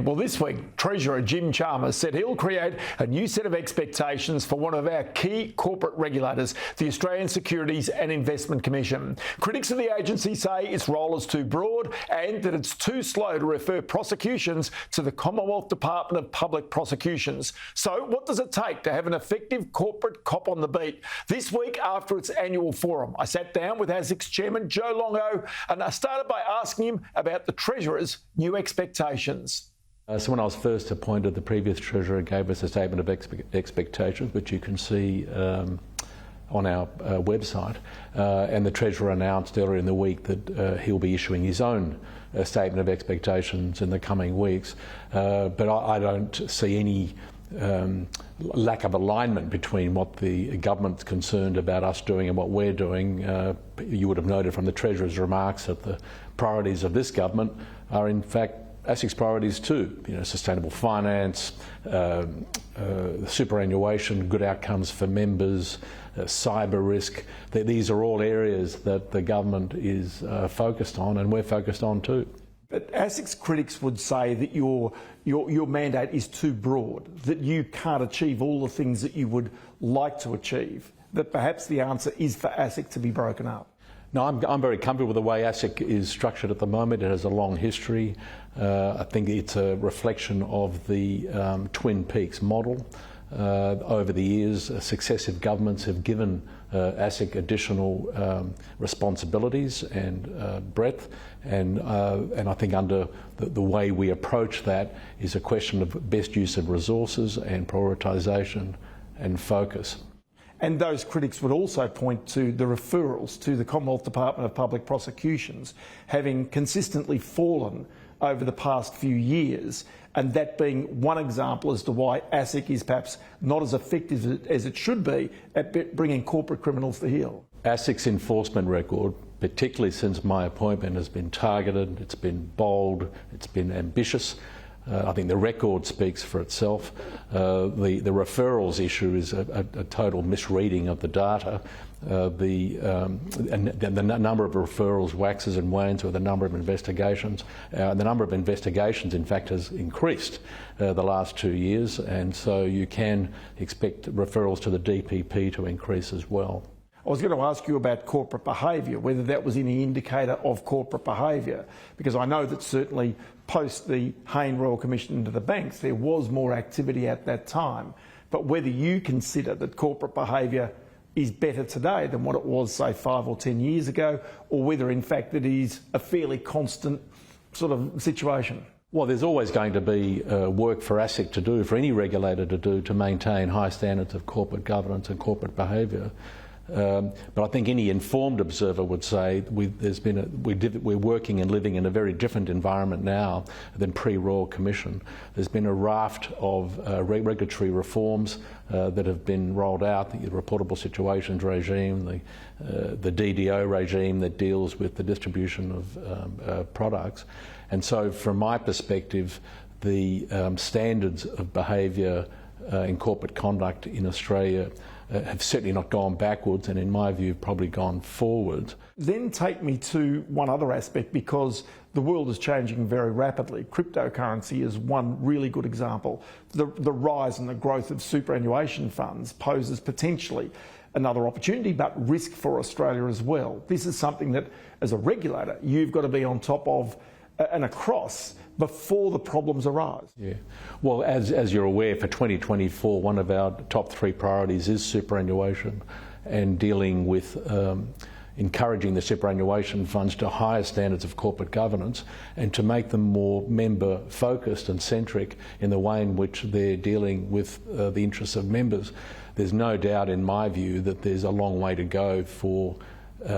Well, this week, Treasurer Jim Chalmers said he'll create a new set of expectations for one of our key corporate regulators, the Australian Securities and Investment Commission. Critics of the agency say its role is too broad and that it's too slow to refer prosecutions to the Commonwealth Department of Public Prosecutions. So what does it take to have an effective corporate cop on the beat? This week, after its annual forum, I sat down with ASIC's Chairman Joe Longo and I started by asking him about the Treasurer's new expectations. So when I was first appointed, the previous Treasurer gave us a statement of expectations, which you can see on our website. And the Treasurer announced earlier in the week that he'll be issuing his own statement of expectations in the coming weeks. But I don't see any lack of alignment between what the government's concerned about us doing and what we're doing. You would have noted from the Treasurer's remarks that the priorities of this government are in fact ASIC's priorities too, sustainable finance, superannuation, good outcomes for members, cyber risk. These are all areas that the government is focused on, and we're focused on too. But ASIC's critics would say that your mandate is too broad, that you can't achieve all the things that you would like to achieve, that perhaps the answer is for ASIC to be broken up. No, I'm very comfortable with the way ASIC is structured at the moment. It has a long history. I think it's a reflection of the Twin Peaks model. Over the years, successive governments have given ASIC additional responsibilities and breadth, and I think under the way we approach that is a question of best use of resources and prioritisation and focus. And those critics would also point to the referrals to the Commonwealth Department of Public Prosecutions having consistently fallen over the past few years, and that being one example as to why ASIC is perhaps not as effective as it should be at bringing corporate criminals to heel. ASIC's enforcement record, particularly since my appointment, has been targeted, it's been bold, it's been ambitious. I think the record speaks for itself. The referrals issue is a total misreading of the data. And the number of referrals waxes and wanes with the number of investigations. The number of investigations, in fact, has increased the last 2 years, and so you can expect referrals to the DPP to increase as well. I was going to ask you about corporate behaviour, whether that was any indicator of corporate behaviour, because I know that certainly post the Hayne Royal Commission into the banks, there was more activity at that time. But whether you consider that corporate behaviour is better today than what it was, say, 5 or 10 years ago, or whether in fact it is a fairly constant sort of situation. Well, there's always going to be work for ASIC to do, for any regulator to do, to maintain high standards of corporate governance and corporate behaviour. But I think any informed observer would say we're working and living in a very different environment now than pre-Royal Commission. There's been a raft of regulatory reforms that have been rolled out, the reportable situations regime, the DDO regime that deals with the distribution of products. And so from my perspective, the standards of behaviour in corporate conduct in Australia have certainly not gone backwards, and in my view probably gone forwards. Then take me to one other aspect, because the world is changing very rapidly. Cryptocurrency is one really good example. The rise and the growth of superannuation funds poses potentially another opportunity, but risk for Australia as well. This is something that, as a regulator, you've got to be on top of and across before the problems arise. Yeah. Well, as you're aware, for 2024, one of our top 3 priorities is superannuation and dealing with encouraging the superannuation funds to higher standards of corporate governance and to make them more member focused and centric in the way in which they're dealing with the interests of members. There's no doubt, in my view, that there's a long way to go for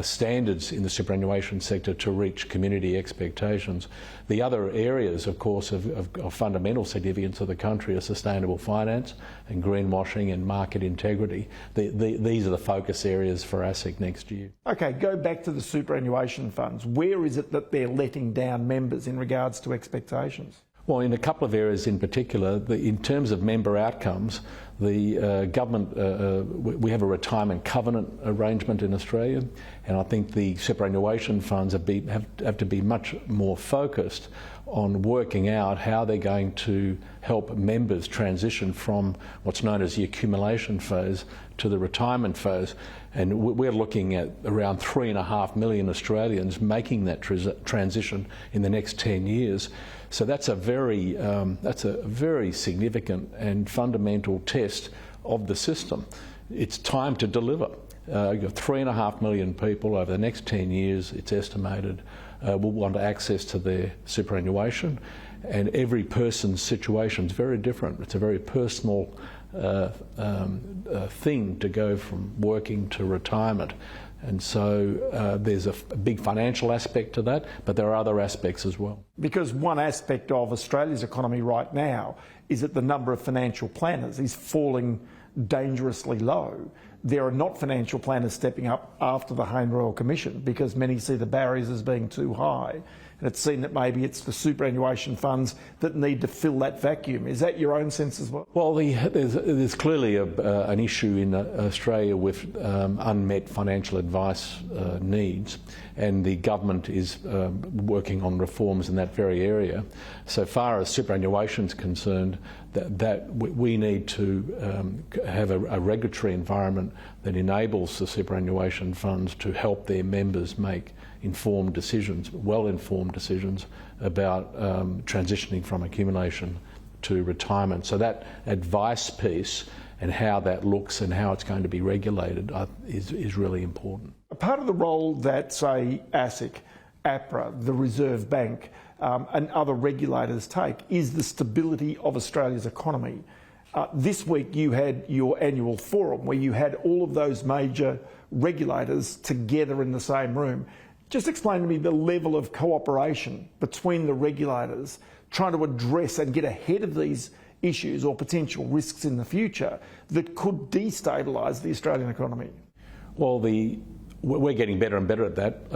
standards in the superannuation sector to reach community expectations. The other areas, of course, of fundamental significance of the country are sustainable finance and greenwashing and market integrity. These are the focus areas for ASIC next year. Okay, go back to the superannuation funds. Where is it that they're letting down members in regards to expectations? Well, in a couple of areas in particular, in terms of member outcomes, the government, we have a retirement covenant arrangement in Australia, and I think the superannuation funds have to be much more focused on working out how they're going to help members transition from what's known as the accumulation phase to the retirement phase. And we're looking at around 3.5 million Australians making that transition in the next 10 years. So that's a very significant and fundamental test of the system. It's time to deliver. You've got 3.5 million people over the next 10 years, it's estimated, will want access to their superannuation, and every person's situation is very different. It's a very personal thing to go from working to retirement. And so there's a big financial aspect to that, but there are other aspects as well. Because one aspect of Australia's economy right now is that the number of financial planners is falling dangerously low. There are not financial planners stepping up after the Hayne Royal Commission because many see the barriers as being too high. And it's seen that maybe it's the superannuation funds that need to fill that vacuum. Is that your own sense as well? Well, there's clearly an issue in Australia with unmet financial advice needs, and the government is working on reforms in that very area. So far as superannuation is concerned, that we need to have a regulatory environment that enables the superannuation funds to help their members make informed decisions, well-informed decisions about transitioning from accumulation to retirement. So that advice piece and how that looks and how it's going to be regulated is really important. A part of the role that, say, ASIC, APRA, the Reserve Bank and other regulators take is the stability of Australia's economy. This week you had your annual forum where you had all of those major regulators together in the same room. Just explain to me the level of cooperation between the regulators trying to address and get ahead of these issues or potential risks in the future that could destabilise the Australian economy. Well, we're getting better and better at that.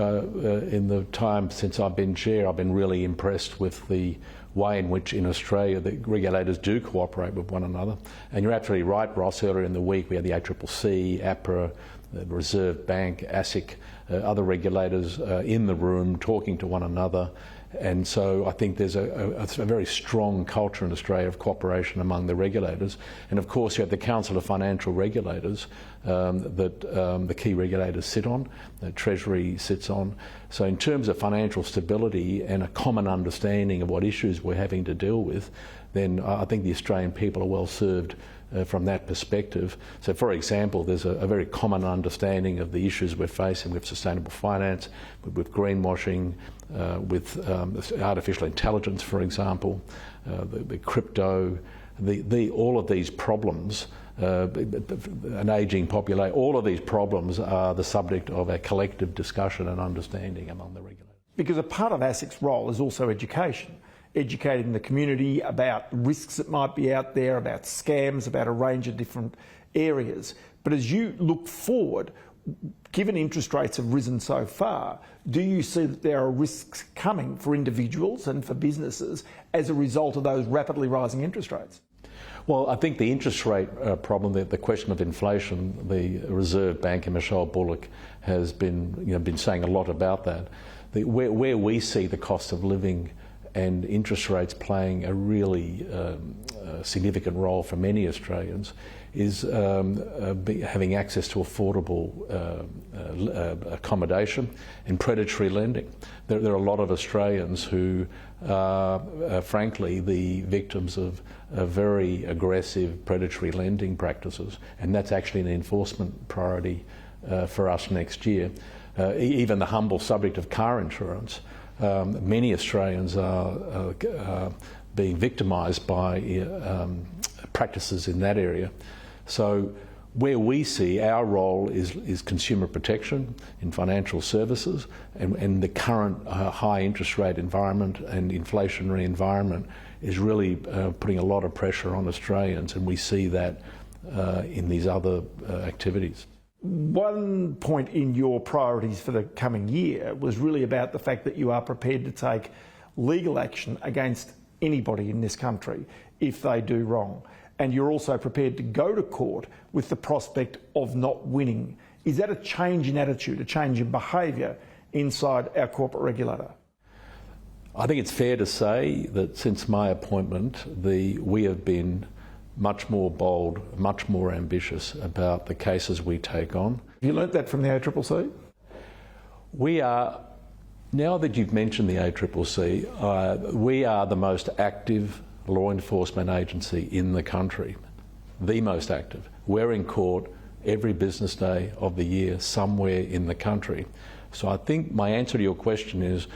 In the time since I've been chair, I've been really impressed with the way in which in Australia the regulators do cooperate with one another. And you're absolutely right, Ross, earlier in the week we had the ACCC, APRA, the Reserve Bank, ASIC, other regulators in the room talking to one another. And so I think there's a very strong culture in Australia of cooperation among the regulators. And of course you have the Council of Financial Regulators that the key regulators sit on, the Treasury sits on. So in terms of financial stability and a common understanding of what issues we're having to deal with, then I think the Australian people are well served from that perspective. So for example, there's a very common understanding of the issues we're facing with sustainable finance, with greenwashing, with artificial intelligence, for example, the crypto, all of these problems, an ageing population, all of these problems are the subject of a collective discussion and understanding among the regulators. Because a part of ASIC's role is also education. Educating the community about risks that might be out there, about scams, about a range of different areas. But as you look forward, given interest rates have risen so far, do you see that there are risks coming for individuals and for businesses as a result of those rapidly rising interest rates? Well, I think the interest rate problem, the question of inflation, the Reserve Bank and Michelle Bullock has been saying a lot about that. Where we see the cost of living and interest rates playing a really significant role for many Australians is having access to affordable accommodation and predatory lending. There are a lot of Australians who are frankly the victims of very aggressive predatory lending practices, and that's actually an enforcement priority for us next year. Even the humble subject of car insurance. Many Australians are being victimised by practices in that area. So where we see our role is consumer protection in financial services, and the current high interest rate environment and inflationary environment is really putting a lot of pressure on Australians, and we see that in these other activities. One point in your priorities for the coming year was really about the fact that you are prepared to take legal action against anybody in this country if they do wrong. And you're also prepared to go to court with the prospect of not winning. Is that a change in attitude, a change in behaviour inside our corporate regulator? I think it's fair to say that since my appointment, we have been much more bold, much more ambitious about the cases we take on. Have you learnt that from the ACCC? We are, now that you've mentioned the ACCC, we are the most active law enforcement agency in the country, the most active. We're in court every business day of the year somewhere in the country. So I think my answer to your question is,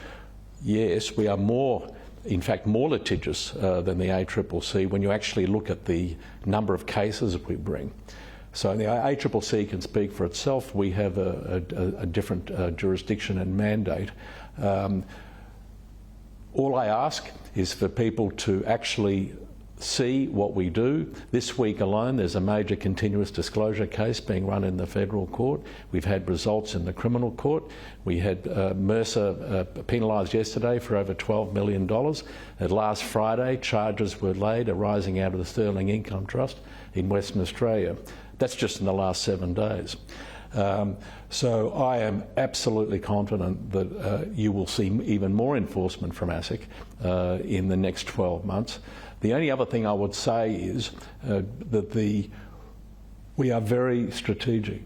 yes, we are in fact more litigious than the ACCC when you actually look at the number of cases we bring. So the ACCC can speak for itself. We have a different jurisdiction and mandate. All I ask is for people to actually see what we do. This week alone there's a major continuous disclosure case being run in the federal court. We've had results in the criminal court. We had Mercer penalised yesterday for over $12 million. Last Friday charges were laid arising out of the Sterling Income Trust in Western Australia. That's just in the last 7 days. So I am absolutely confident that you will see even more enforcement from ASIC in the next 12 months. The only other thing I would say is that we are very strategic.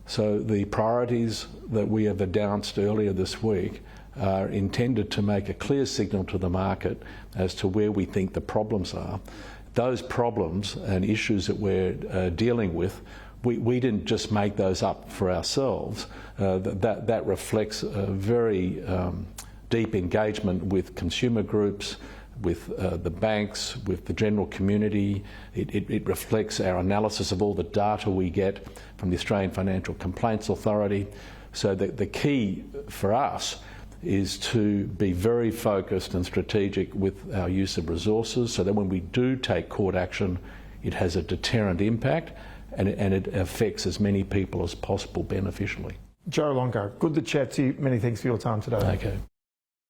So the priorities that we have announced earlier this week are intended to make a clear signal to the market as to where we think the problems are. Those problems and issues that we're dealing with, we didn't just make those up for ourselves. That reflects a very deep engagement with consumer groups, with the banks, with the general community. It reflects our analysis of all the data we get from the Australian Financial Complaints Authority. So the key for us is to be very focused and strategic with our use of resources so that when we do take court action, it has a deterrent impact and it affects as many people as possible beneficially. Joe Longo, good to chat to you. Many thanks for your time today. Okay.